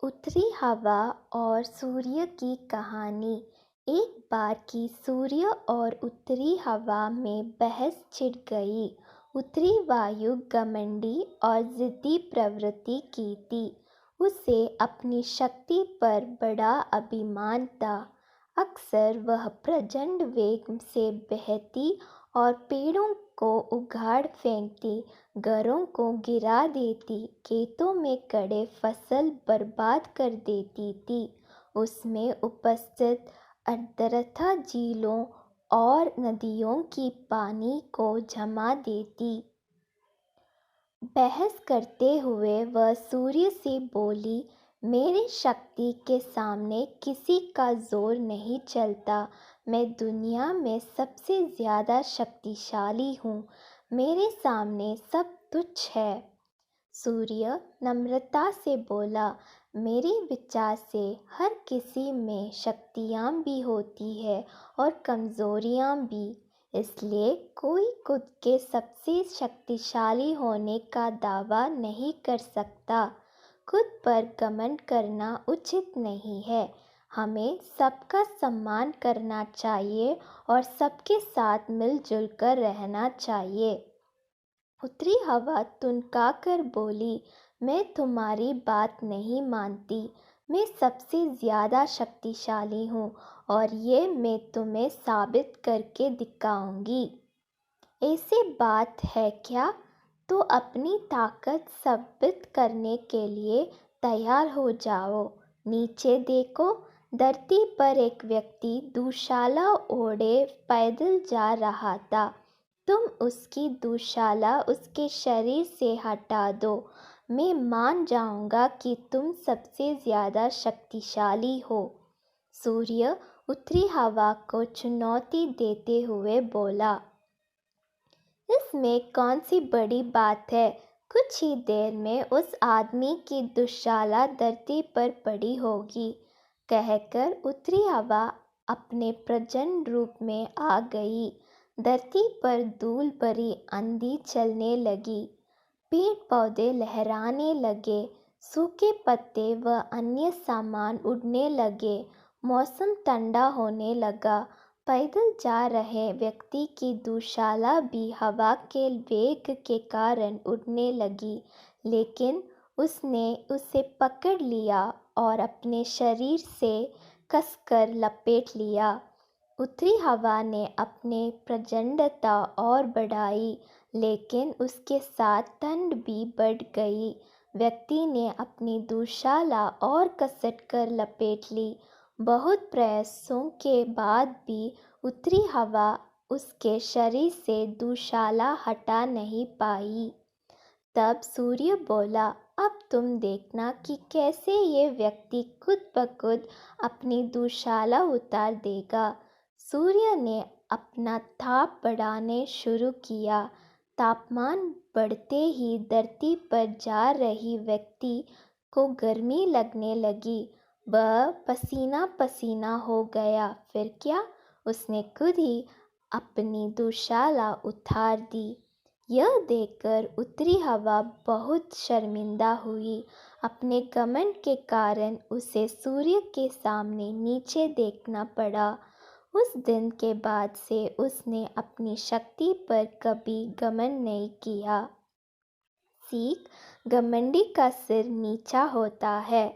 उत्तरी हवा और सूर्य की कहानी। एक बार की सूर्य और उत्तरी हवा में बहस छिड़ गई। उत्तरी वायु घमंडी और जिद्दी प्रवृत्ति की थी। उसे अपनी शक्ति पर बड़ा अभिमान था। अक्सर वह प्रचंड वेग से बहती और पेड़ों को उखाड़ फेंकती, घरों को गिरा देती, खेतों में खड़े फसल बर्बाद कर देती थी। उसमें उपस्थित अर्धरथा झीलों और नदियों की पानी को जमा देती। बहस करते हुए वह सूर्य से बोली, मेरी शक्ति के सामने किसी का जोर नहीं चलता। मैं दुनिया में सबसे ज़्यादा शक्तिशाली हूँ। मेरे सामने सब तुच्छ है। सूर्य नम्रता से बोला, मेरे विचार से हर किसी में शक्तियाँ भी होती है और कमज़ोरियाँ भी। इसलिए कोई खुद के सबसे शक्तिशाली होने का दावा नहीं कर सकता। खुद पर घमंड करना उचित नहीं है। हमें सबका सम्मान करना चाहिए और सबके साथ मिलजुल कर रहना चाहिए। उत्तरी हवा तुनकाकर बोली, मैं तुम्हारी बात नहीं मानती। मैं सबसे ज़्यादा शक्तिशाली हूँ और ये मैं तुम्हें साबित करके दिखाऊंगी। ऐसी बात है क्या? तो अपनी ताकत साबित करने के लिए तैयार हो जाओ। नीचे देखो, धरती पर एक व्यक्ति दुशाला ओढ़े पैदल जा रहा था। तुम उसकी दुशाला उसके शरीर से हटा दो। मैं मान जाऊंगा कि तुम सबसे ज़्यादा शक्तिशाली हो। सूर्य उत्तरी हवा को चुनौती देते हुए बोला, इसमें कौन सी बड़ी बात है? कुछ ही देर में उस आदमी की दुशाला धरती पर पड़ी होगी। कहकर उत्तरी हवा अपने प्रचंड रूप में आ गई। धरती पर धूल भरी आंधी चलने लगी। पेड़ पौधे लहराने लगे। सूखे पत्ते व अन्य सामान उड़ने लगे। मौसम ठंडा होने लगा। पैदल जा रहे व्यक्ति की दुशाला भी हवा के वेग के कारण उड़ने लगी, लेकिन उसने उसे पकड़ लिया और अपने शरीर से कसकर लपेट लिया। उत्तरी हवा ने अपने प्रचंडता और बढ़ाई, लेकिन उसके साथ ठंड भी बढ़ गई। व्यक्ति ने अपनी दुशाला और कसट कर लपेट ली। बहुत प्रयासों के बाद भी उत्तरी हवा उसके शरीर से दुशाला हटा नहीं पाई। तब सूर्य बोला, अब तुम देखना कि कैसे ये व्यक्ति खुद ब खुद अपनी दुशाला उतार देगा। सूर्य ने अपना ताप बढ़ाने शुरू किया। तापमान बढ़ते ही धरती पर जा रही व्यक्ति को गर्मी लगने लगी। वह पसीना पसीना हो गया। फिर क्या, उसने खुद ही अपनी दुशाला उतार दी। यह देखकर उत्तरी हवा बहुत शर्मिंदा हुई। अपने घमंड के कारण उसे सूर्य के सामने नीचे देखना पड़ा। उस दिन के बाद से उसने अपनी शक्ति पर कभी घमंड नहीं किया। सीख, घमंडी का सिर नीचा होता है।